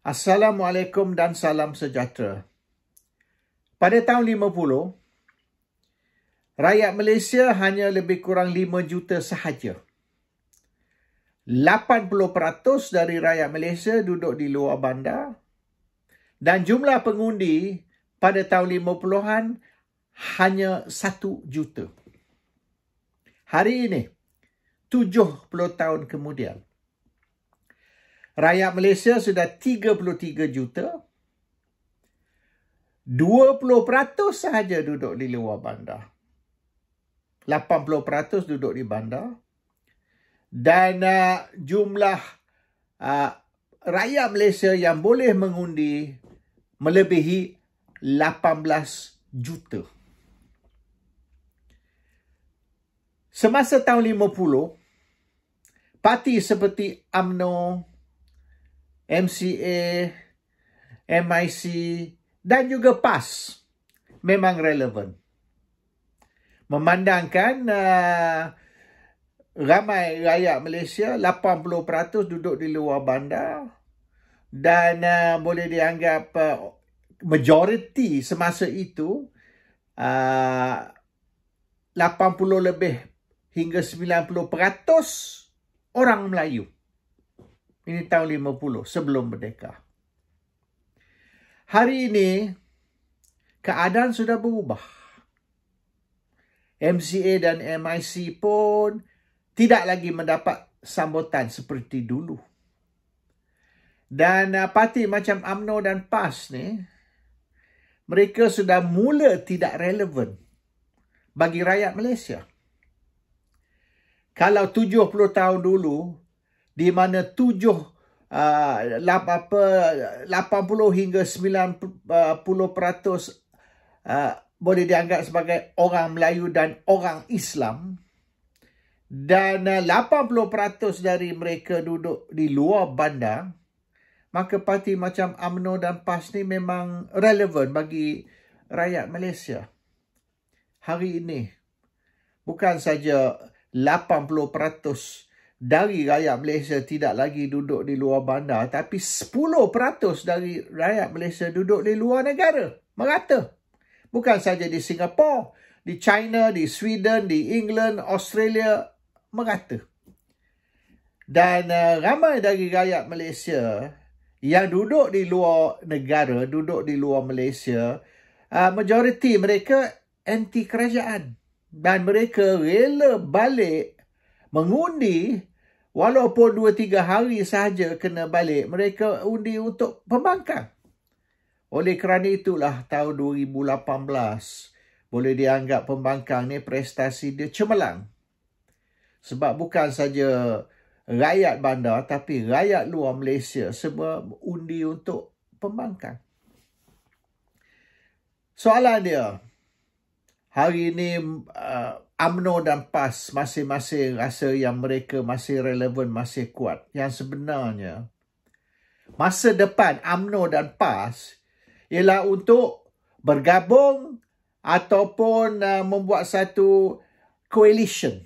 Assalamualaikum dan salam sejahtera. Pada tahun 50, rakyat Malaysia hanya lebih kurang 5 juta sahaja. 80% dari rakyat Malaysia duduk di luar bandar dan jumlah pengundi pada tahun 50-an hanya 1 juta. Hari ini, 70 tahun kemudian, rakyat Malaysia sudah 33 juta. 20% sahaja duduk di luar bandar. 80% duduk di bandar. Dan jumlah rakyat Malaysia yang boleh mengundi melebihi 18 juta. Semasa tahun 50, parti seperti UMNO, MCA, MIC dan juga PAS memang relevan. Memandangkan ramai rakyat Malaysia, 80% duduk di luar bandar dan boleh dianggap majoriti semasa itu 80 lebih hingga 90% orang Melayu. Ini tahun 50 sebelum merdeka. Hari ini, keadaan sudah berubah. MCA dan MIC pun tidak lagi mendapat sambutan seperti dulu. Dan parti macam UMNO dan PAS ni, mereka sudah mula tidak relevan bagi rakyat Malaysia. Kalau 70 tahun dulu, di mana 80 hingga 90% boleh dianggap sebagai orang Melayu dan orang Islam, dan 80% dari mereka duduk di luar bandar, maka parti macam UMNO dan PAS ni memang relevan bagi rakyat Malaysia. Hari ini, bukan saja 80% dari rakyat Malaysia tidak lagi duduk di luar bandar, tapi 10% dari rakyat Malaysia duduk di luar negara. Merata. Bukan saja di Singapura, di China, di Sweden, di England, Australia, merata. Dan ramai dari rakyat Malaysia yang duduk di luar negara, duduk di luar Malaysia, majoriti mereka anti kerajaan. Dan mereka rela balik mengundi, walaupun 2-3 hari sahaja kena balik, mereka undi untuk pembangkang. Oleh kerana itulah tahun 2018 boleh dianggap pembangkang ni prestasi dia cemerlang. Sebab bukan saja rakyat bandar, tapi rakyat luar Malaysia semua undi untuk pembangkang. Soalan dia, hari ini UMNO dan PAS masing-masing rasa yang mereka masih relevan, masih kuat. Yang sebenarnya, masa depan UMNO dan PAS ialah untuk bergabung ataupun membuat satu coalition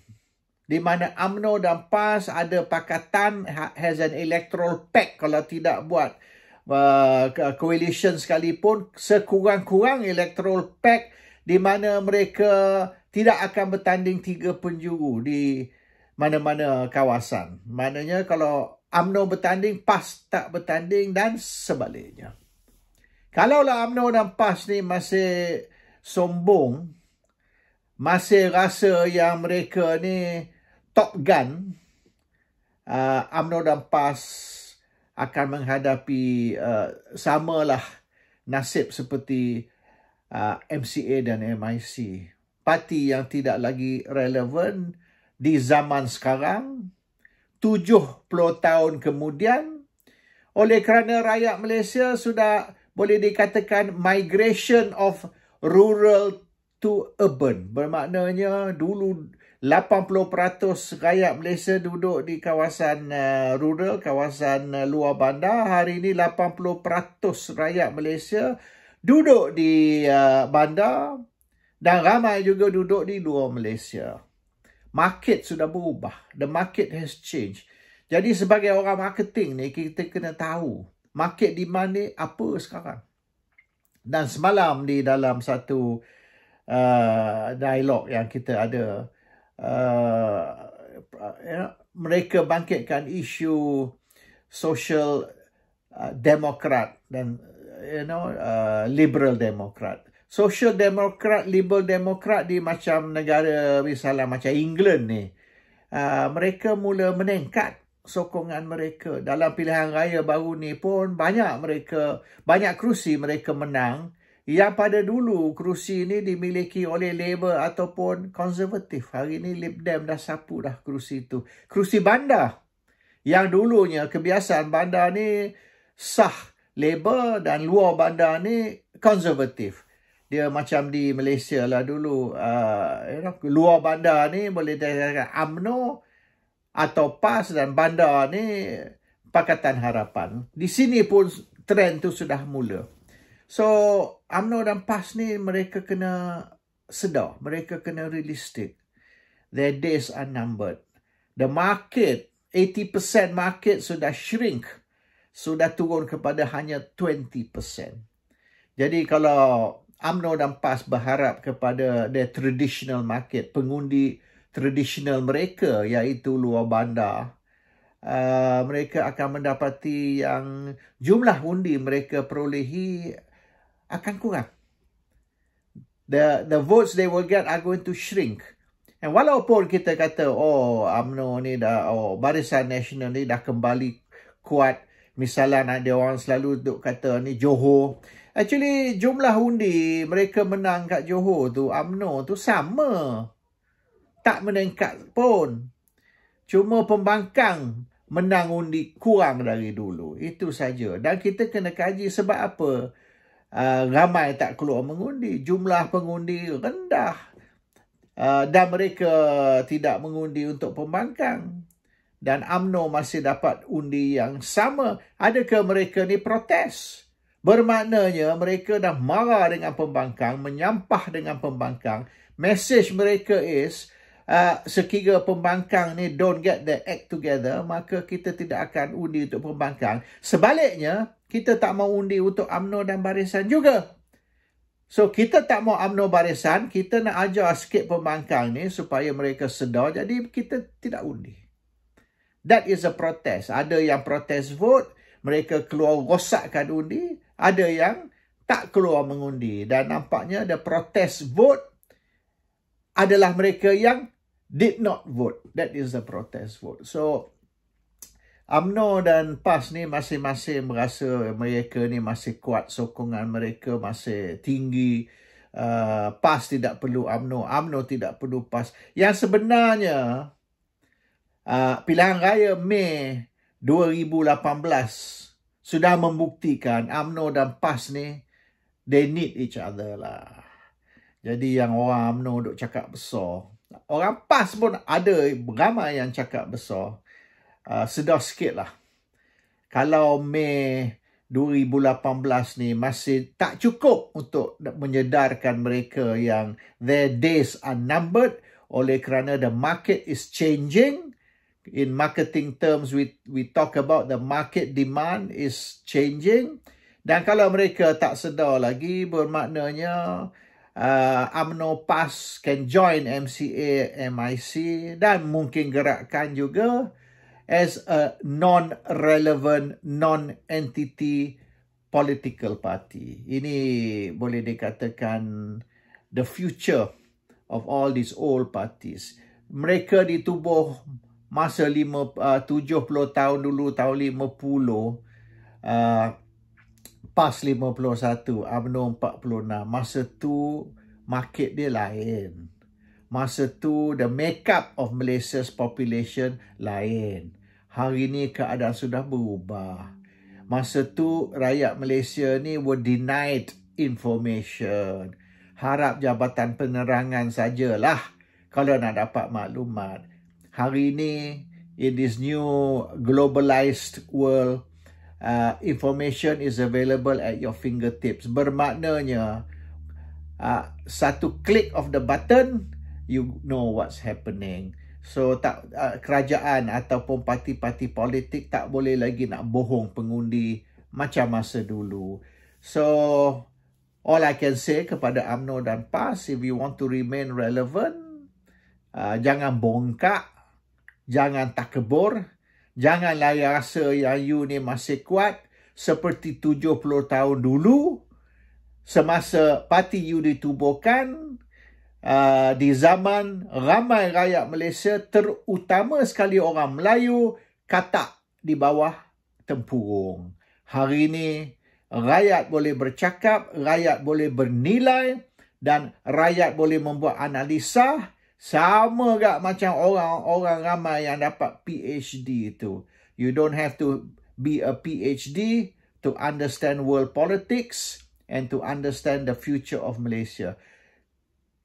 di mana UMNO dan PAS ada pakatan, has an electoral pact. Kalau tidak buat coalition sekalipun, sekurang-kurang electoral pact di mana mereka tidak akan bertanding 3 penjuru di mana-mana kawasan. Maknanya kalau UMNO bertanding, PAS tak bertanding dan sebaliknya. Kalaulah UMNO dan PAS ni masih sombong, masih rasa yang mereka ni top gun, UMNO dan PAS akan menghadapi samalah nasib seperti MCA dan MIC. Parti yang tidak lagi relevan di zaman sekarang, 70 tahun kemudian, oleh kerana rakyat Malaysia sudah boleh dikatakan migration of rural to urban. Bermaknanya dulu 80% rakyat Malaysia duduk di kawasan rural, kawasan luar bandar. Hari ini 80% rakyat Malaysia duduk di bandar dan ramai juga duduk di luar Malaysia. Market sudah berubah. The market has changed. Jadi sebagai orang marketing ni, kita kena tahu market demand ni apa sekarang. Dan semalam di dalam satu dialog yang kita ada, mereka bangkitkan isu social demokrat dan liberal demokrat. Social demokrat, liberal demokrat di macam negara misalnya macam England ni, mereka mula meningkat sokongan mereka. Dalam pilihan raya baru ni pun banyak kerusi mereka menang, yang pada dulu kerusi ni dimiliki oleh Labour ataupun konservatif. Hari ni Lib Dem dah sapu dah kerusi itu. Kerusi bandar, yang dulunya kebiasaan bandar ni sah Labour dan luar bandar ni konservatif. Dia macam di Malaysia lah dulu, luar bandar ni boleh dikatakan UMNO atau PAS, dan bandar ni Pakatan Harapan. Di sini pun trend tu sudah mula. So, UMNO dan PAS ni mereka kena sedar, mereka kena realistic. Their days are numbered. The market, 80% market sudah shrink, sudah turun kepada hanya 20%. Jadi kalau UMNO dan PAS berharap kepada the traditional market, pengundi tradisional mereka iaitu luar bandar, mereka akan mendapati yang jumlah undi mereka perolehi akan kurang. The votes they will get are going to shrink. And walaupun kita kata, UMNO ni dah, Barisan Nasional ni dah kembali kuat. Misalnya ada orang selalu duk kata ni Johor. Actually jumlah undi mereka menang kat Johor tu, UMNO tu sama. Tak meningkat pun. Cuma pembangkang menang undi kurang dari dulu. Itu saja. Dan kita kena kaji sebab apa ramai tak keluar mengundi. Jumlah pengundi rendah. Dan mereka tidak mengundi untuk pembangkang. Dan UMNO masih dapat undi yang sama. Adakah mereka ni protes? Bermaknanya mereka dah marah dengan pembangkang, menyampah dengan pembangkang. Message mereka is, sekira pembangkang ni don't get the act together, maka kita tidak akan undi untuk pembangkang. Sebaliknya, kita tak mau undi untuk UMNO dan Barisan juga. So, kita tak mau UMNO Barisan, kita nak ajar sikit pembangkang ni supaya mereka sedar, jadi kita tidak undi. That is a protest. Ada yang protest vote, mereka keluar rosakkan undi. Ada yang tak keluar mengundi. Dan nampaknya the protest vote adalah mereka yang did not vote. That is the protest vote. So, UMNO dan PAS ni masing-masing merasa mereka ni masih kuat, sokongan mereka masih tinggi. PAS tidak perlu UMNO, UMNO tidak perlu PAS. Yang sebenarnya, pilihan raya Mei 2018 sudah membuktikan UMNO dan PAS ni, they need each other lah. Jadi yang orang UMNO duk cakap besar, orang PAS pun ada ramai yang cakap besar. Sedar sikit lah. Kalau Mei 2018 ni masih tak cukup untuk menyedarkan mereka yang their days are numbered, oleh kerana the market is changing. In marketing terms, we talk about the market demand is changing. Dan kalau mereka tak sedar lagi, bermaknanya UMNO PAS can join MCA, MIC dan mungkin gerakkan juga as a non-relevant, non-entity political party. Ini boleh dikatakan the future of all these old parties. Mereka ditubuh masa 70 tahun dulu, tahun 50, PAS 51, UMNO 46. Masa tu market dia lain. Masa tu the makeup of Malaysia's population lain. Hari ni keadaan sudah berubah. Masa tu rakyat Malaysia ni were denied information. Harap Jabatan Penerangan sajalah kalau nak dapat maklumat. Hari ni, in this new globalized world, information is available at your fingertips. Bermaknanya, satu click of the button, you know what's happening. So, kerajaan ataupun parti-parti politik tak boleh lagi nak bohong pengundi macam masa dulu. So, all I can say kepada UMNO dan PAS, if you want to remain relevant, jangan bongkak, jangan takabur, janganlah rasa yang you ni masih kuat seperti 70 tahun dulu semasa parti you ditubuhkan. Di zaman ramai rakyat Malaysia, terutama sekali orang Melayu, katak di bawah tempurung. Hari ini, rakyat boleh bercakap, rakyat boleh bernilai, dan rakyat boleh membuat analisa. Sama gak macam orang-orang ramai yang dapat PhD itu. You don't have to be a PhD to understand world politics and to understand the future of Malaysia.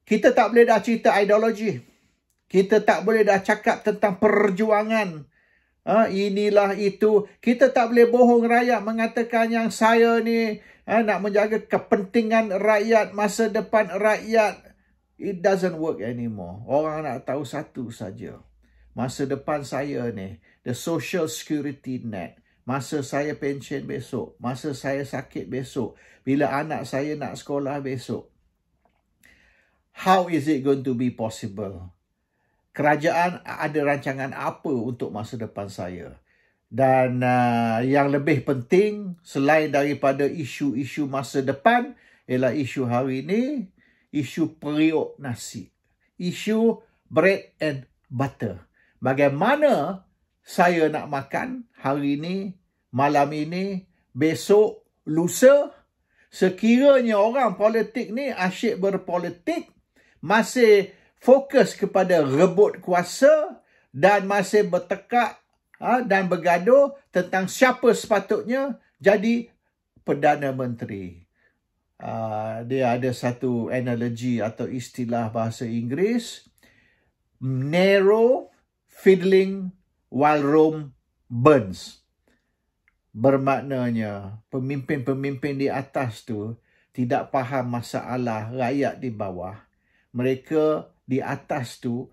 Kita tak boleh dah cerita ideologi. Kita tak boleh dah cakap tentang perjuangan. Inilah itu. Kita tak boleh bohong rakyat mengatakan yang saya ni nak menjaga kepentingan rakyat, masa depan rakyat. It doesn't work anymore. Orang nak tahu satu saja. Masa depan saya ni, the social security net. Masa saya pension besok. Masa saya sakit besok. Bila anak saya nak sekolah besok. How is it going to be possible? Kerajaan ada rancangan apa untuk masa depan saya? Dan yang lebih penting, selain daripada isu-isu masa depan, ialah isu hari ini, isu periuk nasi. Isu bread and butter. Bagaimana saya nak makan hari ini, malam ini, besok, lusa? Sekiranya orang politik ni asyik berpolitik, masih fokus kepada rebut kuasa dan masih bertekak dan bergaduh tentang siapa sepatutnya jadi Perdana Menteri. Dia ada satu analogi atau istilah bahasa Inggeris, narrow fiddling while Rome burns. Bermaknanya pemimpin-pemimpin di atas tu tidak faham masalah rakyat di bawah. Mereka di atas tu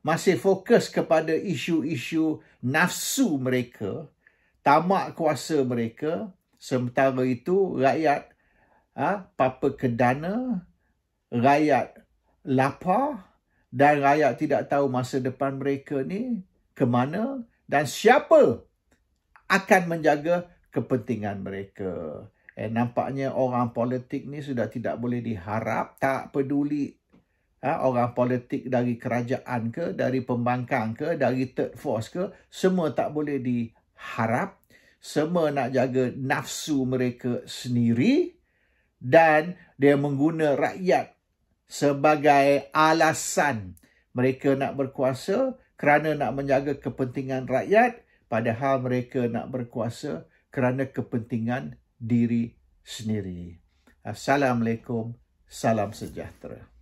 masih fokus kepada isu-isu nafsu mereka, tamak kuasa mereka. Sementara itu rakyat papa kedana, rakyat lapar dan rakyat tidak tahu masa depan mereka ni ke mana dan siapa akan menjaga kepentingan mereka. Nampaknya orang politik ni sudah tidak boleh diharap, tak peduli orang politik dari kerajaan ke, dari pembangkang ke, dari third force ke, semua tak boleh diharap. Semua nak jaga nafsu mereka sendiri dan dia mengguna rakyat sebagai alasan mereka nak berkuasa kerana nak menjaga kepentingan rakyat, padahal mereka nak berkuasa kerana kepentingan diri sendiri. Assalamualaikum, salam sejahtera.